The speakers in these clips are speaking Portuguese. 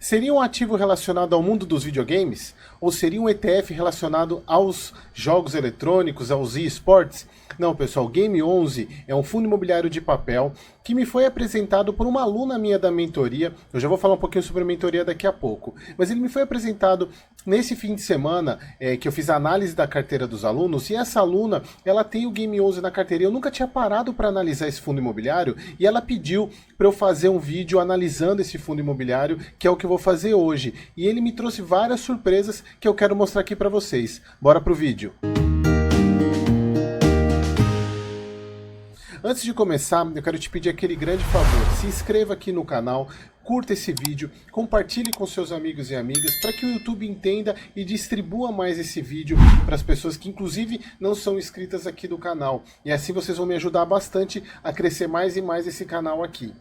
Seria um ativo relacionado ao mundo dos videogames? Ou seria um ETF relacionado aos jogos eletrônicos, aos eSports? Não, pessoal, Game 11 é um fundo imobiliário de papel que me foi apresentado por uma aluna minha da mentoria. Eu já vou falar um pouquinho sobre a mentoria daqui a pouco. Mas ele me foi apresentado nesse fim de semana, que eu fiz a análise da carteira dos alunos, e essa aluna, ela tem o Game 11 na carteira. Eu nunca tinha parado para analisar esse fundo imobiliário, e ela pediu para eu fazer um vídeo analisando esse fundo imobiliário, que é o que eu vou fazer hoje. E ele me trouxe várias surpresas que eu quero mostrar aqui para vocês. Bora pro vídeo. Antes de começar, eu quero te pedir aquele grande favor. Se inscreva aqui no canal, curta esse vídeo, compartilhe com seus amigos e amigas para que o YouTube entenda e distribua mais esse vídeo para as pessoas que inclusive não são inscritas aqui do canal. E assim vocês vão me ajudar bastante a crescer mais e mais esse canal aqui.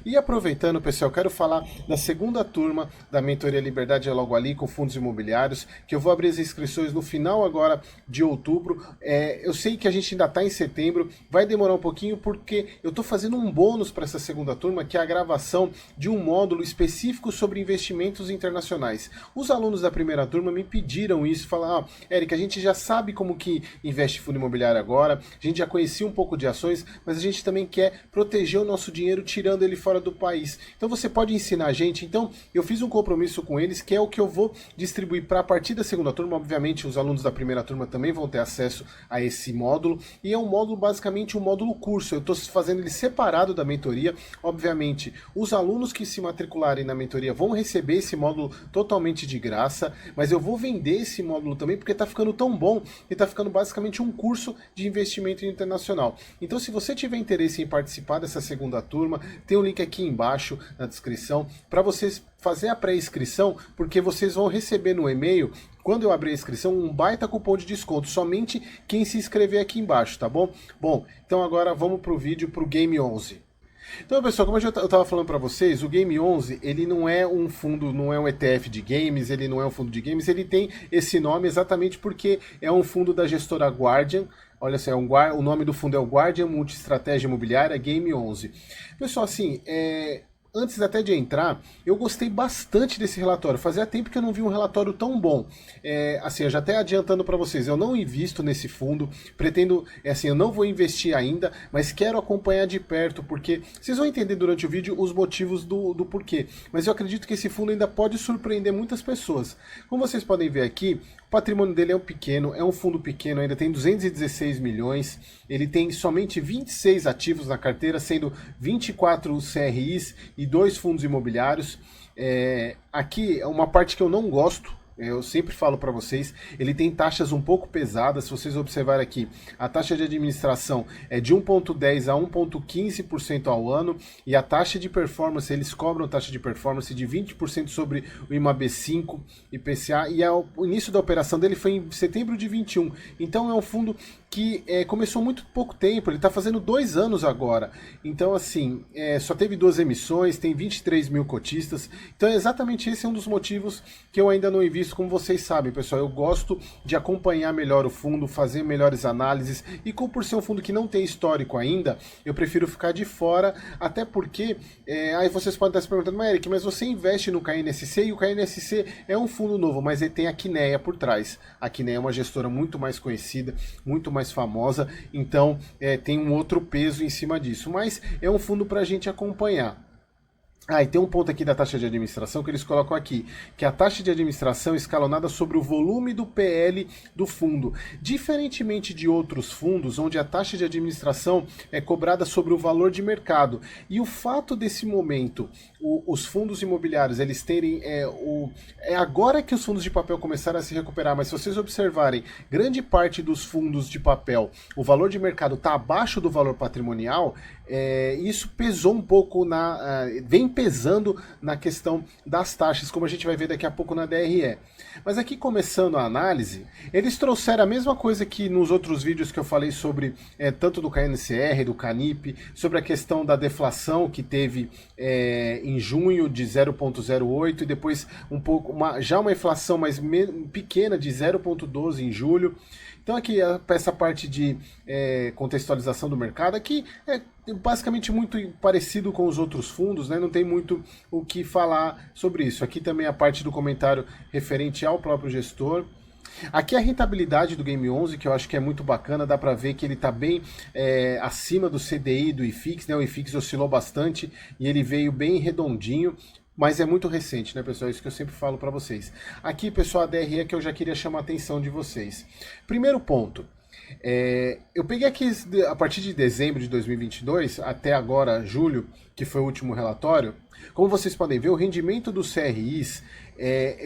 E aproveitando, pessoal, quero falar da segunda turma da Mentoria Liberdade é Logo Ali com fundos imobiliários, que eu vou abrir as inscrições no final agora de outubro. Eu sei que a gente ainda está em setembro, vai demorar um pouquinho porque eu estou fazendo um bônus para essa segunda turma, que é a gravação de um módulo específico sobre investimentos internacionais. Os alunos da primeira turma me pediram isso, falaram: Eric, a gente já sabe como que investe em fundo imobiliário agora, a gente já conhecia um pouco de ações, mas a gente também quer proteger o nosso dinheiro tirando ele fora do país. Então você pode ensinar a gente. Então eu fiz um compromisso com eles, que é o que eu vou distribuir para a partir da segunda turma. Obviamente os alunos da primeira turma também vão ter acesso a esse módulo, e é um módulo, basicamente um módulo curso. Eu estou fazendo ele separado da mentoria. Obviamente os alunos que se matricularem na mentoria vão receber esse módulo totalmente de graça, mas eu vou vender esse módulo também porque está ficando tão bom e está ficando basicamente um curso de investimento internacional. Então se você tiver interesse em participar dessa segunda turma, tem um link aqui embaixo na descrição para vocês fazer a pré-inscrição, porque vocês vão receber no e-mail, quando eu abrir a inscrição, um baita cupom de desconto, somente quem se inscrever aqui embaixo, tá bom? Bom, então agora vamos pro vídeo, pro Game 11. Então, pessoal, como eu estava falando para vocês, o Game 11, ele não é um fundo, não é um ETF de games, ele não é um fundo de games, ele tem esse nome exatamente porque é um fundo da gestora Guardian. Olha só, o nome do fundo é o Guardian Multi-Estratégia Imobiliária Game 11. Pessoal, assim, antes até de entrar, eu gostei bastante desse relatório. Fazia tempo que eu não vi um relatório tão bom. Assim, eu já até adiantando para vocês, eu não invisto nesse fundo, pretendo, assim, eu não vou investir ainda, mas quero acompanhar de perto, porque vocês vão entender durante o vídeo os motivos do porquê. Mas eu acredito que esse fundo ainda pode surpreender muitas pessoas. Como vocês podem ver aqui, o patrimônio dele é pequeno, é um fundo pequeno, ainda tem 216 milhões, ele tem somente 26 ativos na carteira, sendo 24 CRIs e 2 fundos imobiliários. Aqui é uma parte que eu não gosto. Eu sempre falo para vocês, ele tem taxas um pouco pesadas. Se vocês observarem aqui, a taxa de administração é de 1,10% a 1,15% ao ano, e a taxa de performance, eles cobram taxa de performance de 20% sobre o IMAB5, IPCA, e o início da operação dele foi em setembro de 21. Então é um fundo que começou muito pouco tempo, ele está fazendo 2 anos agora. Então assim, só teve 2 emissões, tem 23 mil cotistas. Então exatamente esse é um dos motivos que eu ainda não invisto. Como vocês sabem, pessoal, eu gosto de acompanhar melhor o fundo, fazer melhores análises, e como por ser um fundo que não tem histórico ainda, eu prefiro ficar de fora, até porque, aí vocês podem estar se perguntando: mas Eric, mas você investe no KNSC, e o KNSC é um fundo novo, mas ele tem a Kinea por trás. A Kinea é uma gestora muito mais conhecida, muito mais famosa, então tem um outro peso em cima disso, mas é um fundo para a gente acompanhar. E tem um ponto aqui da taxa de administração que eles colocam aqui, que é a taxa de administração escalonada sobre o volume do PL do fundo. Diferentemente de outros fundos, onde a taxa de administração é cobrada sobre o valor de mercado. E o fato desse momento, os fundos imobiliários, eles terem... É agora que os fundos de papel começaram a se recuperar, mas se vocês observarem, grande parte dos fundos de papel, o valor de mercado está abaixo do valor patrimonial. Isso pesou um pouco vem pesando na questão das taxas, como a gente vai ver daqui a pouco na DRE. Mas aqui, começando a análise, eles trouxeram a mesma coisa que nos outros vídeos que eu falei sobre, tanto do KNCR, do Canip, sobre a questão da deflação que teve em junho de 0,08 e depois já uma inflação mais pequena de 0,12 em julho. Então aqui essa parte de contextualização do mercado, aqui basicamente muito parecido com os outros fundos, né? Não tem muito o que falar sobre isso. Aqui também a parte do comentário referente ao próprio gestor. Aqui a rentabilidade do Game 11, que eu acho que é muito bacana, dá para ver que ele está bem acima do CDI do IFIX, né? O IFIX oscilou bastante e ele veio bem redondinho, mas é muito recente, né, pessoal? Isso que eu sempre falo para vocês. Aqui, pessoal, a DRE que eu já queria chamar a atenção de vocês. Primeiro ponto. Eu peguei aqui a partir de dezembro de 2022 até agora, julho, que foi o último relatório. Como vocês podem ver, o rendimento dos CRIs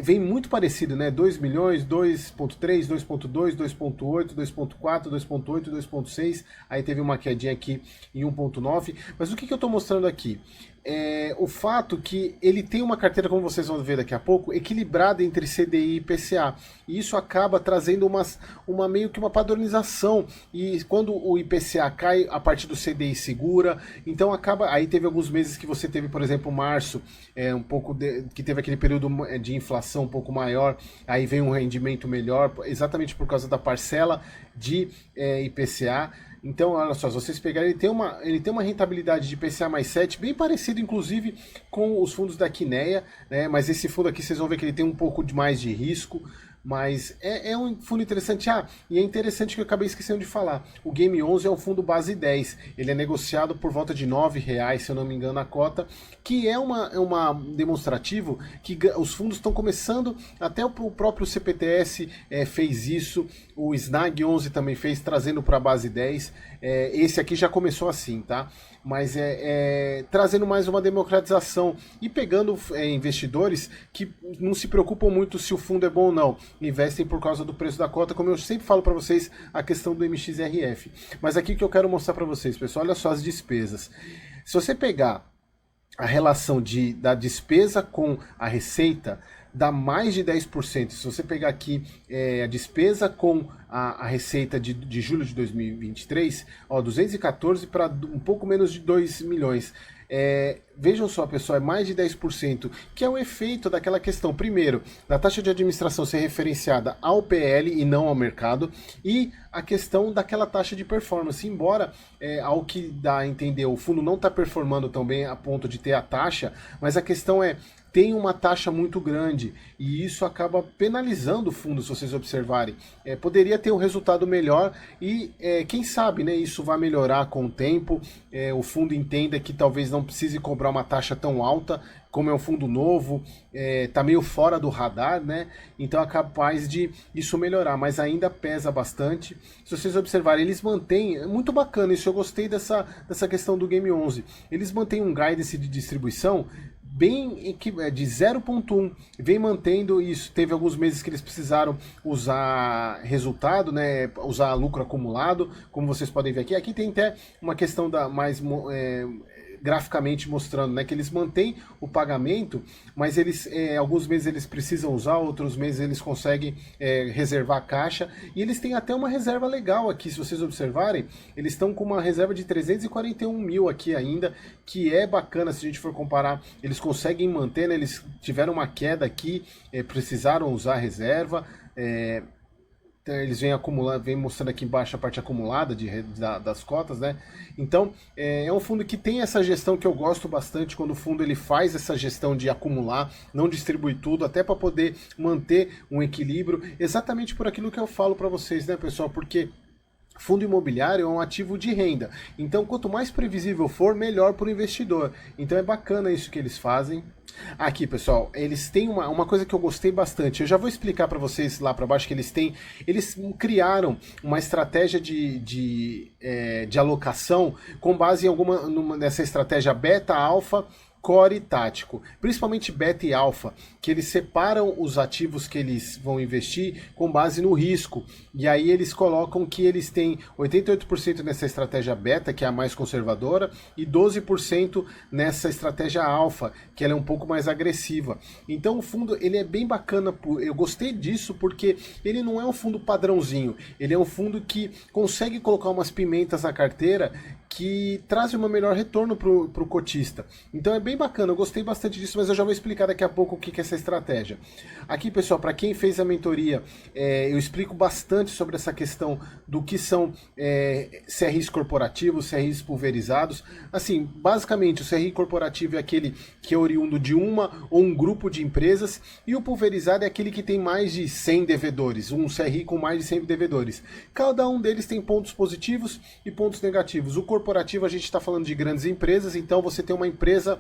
vem muito parecido, né? 2 milhões, 2.3, 2.2, 2.8, 2.4, 2.8, 2.6, aí teve uma quedinha aqui em 1.9. Mas o que eu estou mostrando aqui? O fato que ele tem uma carteira, como vocês vão ver daqui a pouco, equilibrada entre CDI e IPCA. E isso acaba trazendo meio que uma padronização. E quando o IPCA cai, a parte do CDI segura. Então acaba. Aí teve alguns meses que você teve, por exemplo, março, que teve aquele período de inflação um pouco maior. Aí vem um rendimento melhor, exatamente por causa da parcela de IPCA. Então, olha só, se vocês pegarem, ele tem uma rentabilidade de IPCA mais 7, bem parecido, inclusive, com os fundos da Kinea, né? Mas esse fundo aqui, vocês vão ver que ele tem um pouco mais de risco, mas é um fundo interessante. E é interessante que eu acabei esquecendo de falar, o Game 11 é um fundo base 10, ele é negociado por volta de R$9, se eu não me engano, a cota, que é uma demonstrativo que os fundos estão começando, até o próprio CPTS fez isso, o Snag 11 também fez, trazendo para a base 10, esse aqui já começou assim, tá? Mas trazendo mais uma democratização e pegando investidores que não se preocupam muito se o fundo é bom ou não, investem por causa do preço da cota, como eu sempre falo para vocês, a questão do MXRF. Mas aqui que eu quero mostrar para vocês, pessoal, olha só as despesas. Se você pegar a relação da despesa com a receita, dá mais de 10%. Se você pegar aqui a despesa com a receita de julho de 2023, 214 para um pouco menos de 2 milhões. Vejam só, pessoal, é mais de 10%, que é o efeito daquela questão, primeiro, da taxa de administração ser referenciada ao PL e não ao mercado, e a questão daquela taxa de performance, embora, ao que dá a entender, o fundo não está performando tão bem a ponto de ter a taxa, mas a questão tem uma taxa muito grande e isso acaba penalizando o fundo, se vocês observarem. Poderia ter um resultado melhor e quem sabe, né, isso vai melhorar com o tempo, o fundo entenda que talvez não precise cobrar uma taxa tão alta, como é um fundo novo, tá meio fora do radar, né? Então é capaz de isso melhorar, mas ainda pesa bastante. Se vocês observarem, eles mantêm, é muito bacana isso, eu gostei dessa questão do Game 11. Eles mantêm um guidance de distribuição bem de 0.1, vem mantendo isso. Teve alguns meses que eles precisaram usar resultado, né, usar lucro acumulado, como vocês podem ver aqui. Aqui tem até uma questão graficamente mostrando, né, que eles mantêm o pagamento, mas eles alguns meses eles precisam usar, outros meses eles conseguem reservar a caixa, e eles têm até uma reserva legal aqui, se vocês observarem, eles estão com uma reserva de 341 mil aqui ainda, que é bacana se a gente for comparar, eles conseguem manter, né, eles tiveram uma queda aqui, precisaram usar a reserva, eles vêm mostrando aqui embaixo a parte acumulada das cotas, né? Então, é um fundo que tem essa gestão que eu gosto bastante, quando o fundo ele faz essa gestão de acumular, não distribui tudo, até para poder manter um equilíbrio, exatamente por aquilo que eu falo para vocês, né, pessoal? Porque fundo imobiliário é um ativo de renda, então quanto mais previsível for, melhor para o investidor. Então é bacana isso que eles fazem. Aqui, pessoal, eles têm uma coisa que eu gostei bastante, eu já vou explicar para vocês lá para baixo, que eles criaram uma estratégia de alocação com base em nessa estratégia beta, alfa, core e tático, principalmente beta e alfa, que eles separam os ativos que eles vão investir com base no risco, e aí eles colocam que eles têm 88% nessa estratégia beta, que é a mais conservadora, e 12% nessa estratégia alfa, que ela é um pouco mais agressiva. Então o fundo ele é bem bacana, eu gostei disso porque ele não é um fundo padrãozinho, ele é um fundo que consegue colocar umas pimentas na carteira que trazem um melhor retorno para o cotista. Então é bem bacana, eu gostei bastante disso, mas eu já vou explicar daqui a pouco o que é essa estratégia. Aqui, pessoal, para quem fez a mentoria, eu explico bastante sobre essa questão do que são CRIs corporativos, CRIs pulverizados. Assim, basicamente, o CRI corporativo é aquele que é oriundo de uma ou um grupo de empresas, e o pulverizado é aquele que tem mais de 100 devedores, um CRI com mais de 100 devedores. Cada um deles tem pontos positivos e pontos negativos. O corporativo, a gente está falando de grandes empresas, então você tem uma empresa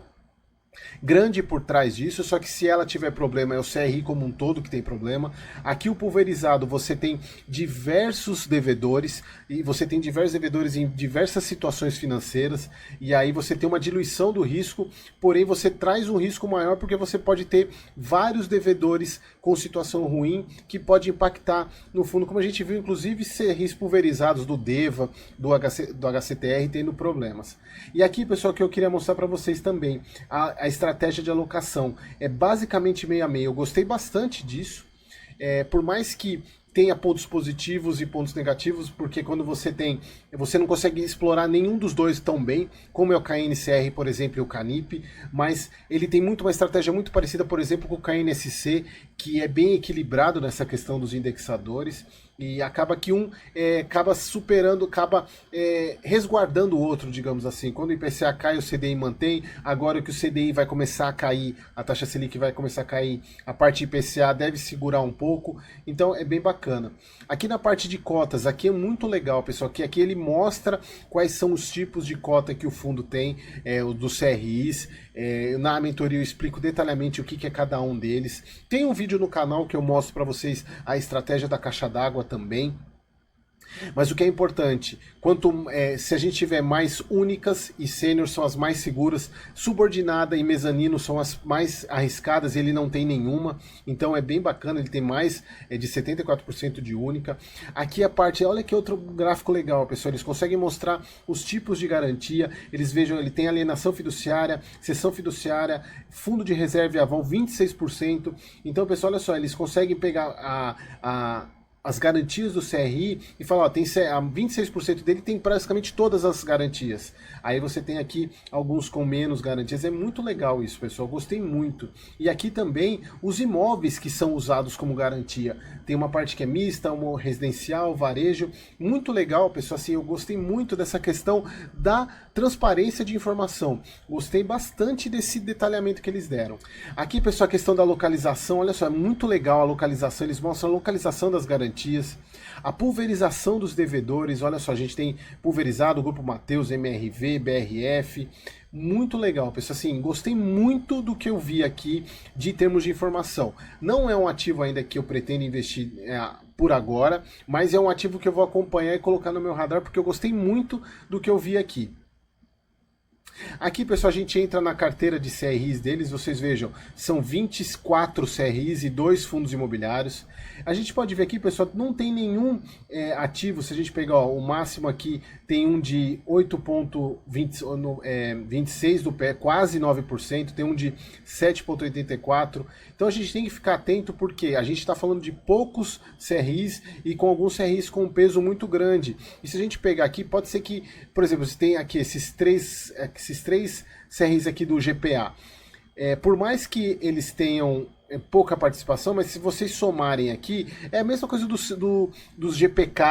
grande por trás disso, só que se ela tiver problema é o CRI como um todo que tem problema. Aqui o pulverizado, você tem diversos devedores, e você tem diversos devedores em diversas situações financeiras, e aí você tem uma diluição do risco, porém você traz um risco maior porque você pode ter vários devedores com situação ruim que pode impactar no fundo, como a gente viu inclusive CRIs pulverizados do DEVA, do HCTR tendo problemas. E aqui, pessoal, que eu queria mostrar para vocês também a estratégia de alocação. É basicamente meio a meio. Eu gostei bastante disso. Por mais que tenha pontos positivos e pontos negativos, porque quando você não consegue explorar nenhum dos dois tão bem, como é o KNCR, por exemplo, e o Canip, mas ele tem uma estratégia muito parecida, por exemplo, com o KNSC, que é bem equilibrado nessa questão dos indexadores, e acaba que acaba superando, resguardando o outro, digamos assim. Quando o IPCA cai, o CDI mantém. Agora que o CDI vai começar a cair, a taxa Selic vai começar a cair, a parte IPCA deve segurar um pouco. Então é bem bacana. Aqui na parte de cotas, aqui é muito legal, pessoal, que aqui ele mostra quais são os tipos de cota que o fundo tem, dos CRIs. Na mentoria eu explico detalhadamente o que é cada um deles. Tem um vídeo no canal que eu mostro para vocês a estratégia da caixa d'água também. Mas o que é importante, se a gente tiver mais únicas e sênior são as mais seguras, subordinada e mezanino são as mais arriscadas, ele não tem nenhuma, então é bem bacana, ele tem mais de 74% de única. Aqui a parte, olha que outro gráfico legal, pessoal, eles conseguem mostrar os tipos de garantia, eles vejam, ele tem alienação fiduciária, cessão fiduciária, fundo de reserva e aval 26%, então pessoal, olha só, eles conseguem pegar as garantias do CRI e falar, ó, tem 26% dele tem praticamente todas as garantias. Aí você tem aqui alguns com menos garantias. É muito legal isso, pessoal. Gostei muito. E aqui também os imóveis que são usados como garantia. Tem uma parte que é mista, uma residencial, varejo. Muito legal, pessoal. Assim, eu gostei muito dessa questão da transparência de informação. Gostei bastante desse detalhamento que eles deram. Aqui, pessoal, a questão da localização. Olha só, é muito legal a localização. Eles mostram a localização das garantias. A pulverização dos devedores, olha só, a gente tem pulverizado o Grupo Mateus, MRV, BRF, muito legal, pessoal, assim, gostei muito do que eu vi aqui de termos de informação. Não é um ativo ainda que eu pretendo investir por agora, mas é um ativo que eu vou acompanhar e colocar no meu radar, porque eu gostei muito do que eu vi aqui. Aqui, pessoal, a gente entra na carteira de CRIs deles, vocês vejam, são 24 CRIs e 2 fundos imobiliários. A gente pode ver aqui, pessoal, não tem nenhum ativo, se a gente pegar o máximo aqui, tem um de 8,26 do pé, quase 9%, tem um de 7,84%. Então a gente tem que ficar atento porque a gente está falando de poucos CRIs e com alguns CRIs com um peso muito grande. E se a gente pegar aqui, pode ser que, por exemplo, você tem aqui esses três CRIs aqui do GPA. Por mais que eles tenham pouca participação, mas se vocês somarem aqui, é a mesma coisa dos GPK,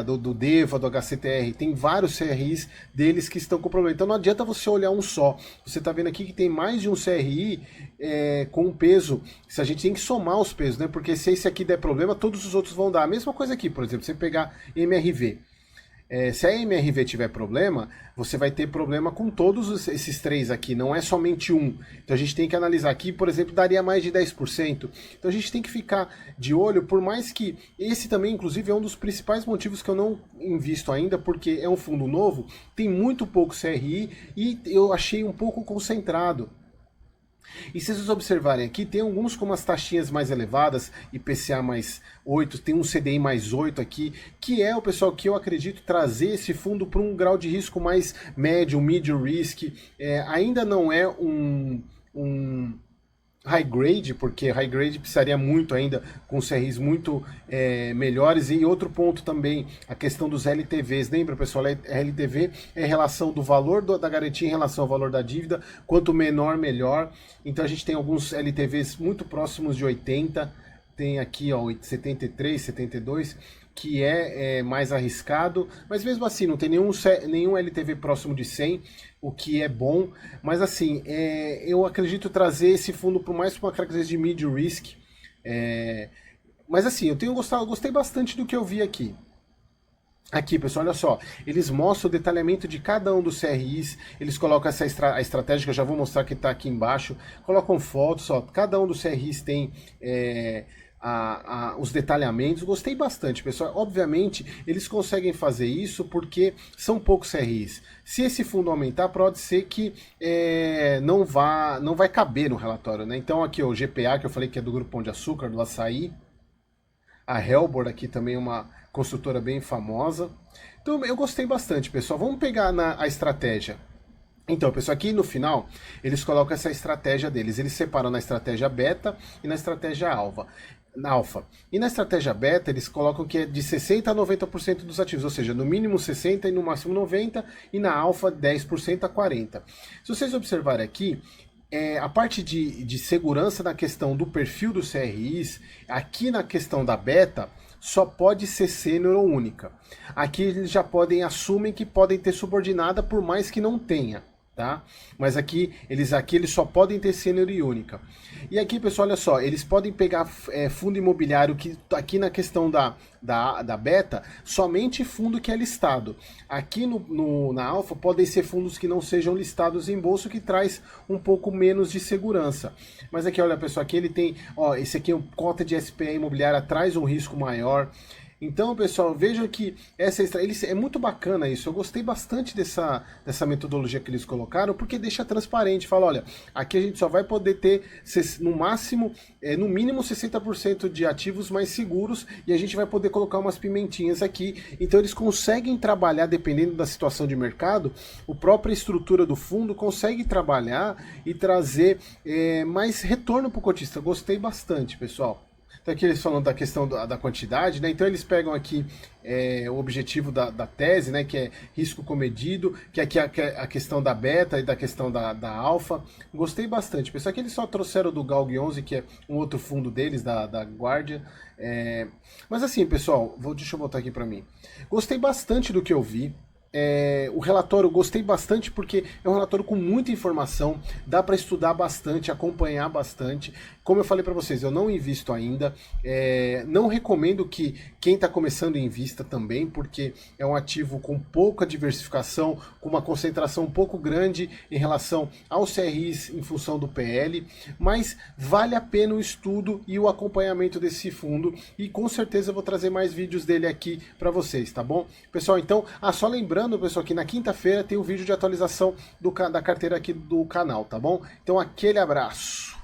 do DEVA, do HCTR, tem vários CRIs deles que estão com problema. Então não adianta você olhar um só. Você está vendo aqui que tem mais de um CRI com um peso. Se a gente tem que somar os pesos, né? Porque se esse aqui der problema, todos os outros vão dar. A mesma coisa aqui, por exemplo, você pegar MRV. Se a MRV tiver problema, você vai ter problema com todos esses três aqui, não é somente um. Então a gente tem que analisar aqui, por exemplo, daria mais de 10%. Então a gente tem que ficar de olho, por mais que esse também, inclusive, é um dos principais motivos que eu não invisto ainda, porque é um fundo novo, tem muito pouco CRI e eu achei um pouco concentrado. E se vocês observarem aqui, tem alguns com umas taxinhas mais elevadas, IPCA mais 8, tem um CDI mais 8 aqui, que é o pessoal que eu acredito trazer esse fundo para um grau de risco mais médio, medium risk. Ainda não é um high grade, porque high grade precisaria muito ainda com CRIs muito melhores. E outro ponto também, a questão dos LTVs. Lembra, pessoal, LTV é a relação do valor da garantia em relação ao valor da dívida. Quanto menor, melhor. Então a gente tem alguns LTVs muito próximos de 80. Tem aqui, ó, 73, 72, que é mais arriscado, mas mesmo assim não tem nenhum LTV próximo de 100, o que é bom. Mas assim, eu acredito trazer esse fundo por mais uma característica de mid risk. Mas assim, eu gostei bastante do que eu vi aqui. Aqui, pessoal, olha só, eles mostram o detalhamento de cada um dos CRIs, eles colocam a estratégia, que eu já vou mostrar que está aqui embaixo, colocam fotos, ó, cada um dos CRIs tem os detalhamentos. Gostei bastante, pessoal. Obviamente, eles conseguem fazer isso porque são poucos CRIs. Se esse fundo aumentar, pode ser que não vai caber no relatório, né? Então aqui, ó, o GPA, que eu falei que é do Grupo Pão de Açúcar, do Açaí, a Helbor aqui também é uma construtora bem famosa. Então eu gostei bastante, pessoal. Vamos pegar a estratégia. Então, pessoal, aqui no final, eles colocam essa estratégia deles. Eles separam na estratégia beta e na estratégia alfa. E na estratégia beta, eles colocam que é de 60% a 90% dos ativos, ou seja, no mínimo 60% e no máximo 90%, e na alfa 10% a 40%. Se vocês observarem aqui, a parte de segurança na questão do perfil dos CRIs, aqui na questão da beta, só pode ser sênior ou única. Aqui eles já assumem que podem ter subordinada, por mais que não tenha. Tá? Mas aqui eles só podem ter sênior e única. E aqui, pessoal, olha só, eles podem pegar fundo imobiliário, que aqui na questão da beta, somente fundo que é listado. Aqui na alfa podem ser fundos que não sejam listados em bolsa, que traz um pouco menos de segurança. Mas aqui, olha, pessoal, aqui ele tem, ó, esse aqui, cota de SPE imobiliária, traz um risco maior. Então, pessoal, vejam que é muito bacana isso. Eu gostei bastante dessa metodologia que eles colocaram, porque deixa transparente. Fala, olha, aqui a gente só vai poder ter no mínimo 60% de ativos mais seguros, e a gente vai poder colocar umas pimentinhas aqui. Então eles conseguem trabalhar, dependendo da situação de mercado, a própria estrutura do fundo consegue trabalhar e trazer mais retorno para o cotista. Gostei bastante, pessoal. Então aqui eles falam da questão da quantidade, né? Então eles pegam aqui o objetivo da tese, né? Que é risco comedido, que aqui é a questão da beta e da questão da alfa. Gostei bastante. Pessoal, aqui eles só trouxeram do Galg 11, que é um outro fundo deles, da Guardia. Mas assim, pessoal, deixa eu voltar aqui para mim. Gostei bastante do que eu vi. O relatório gostei bastante, porque é um relatório com muita informação, dá para estudar bastante, acompanhar bastante. Como eu falei para vocês, eu não invisto ainda, não recomendo que quem está começando invista também, porque é um ativo com pouca diversificação, com uma concentração um pouco grande em relação aos CRIs em função do PL, mas vale a pena o estudo e o acompanhamento desse fundo, e com certeza eu vou trazer mais vídeos dele aqui para vocês, tá bom? Pessoal, então, só lembrando, pessoal, que na quinta-feira tem o vídeo de atualização da carteira aqui do canal, tá bom? Então, aquele abraço!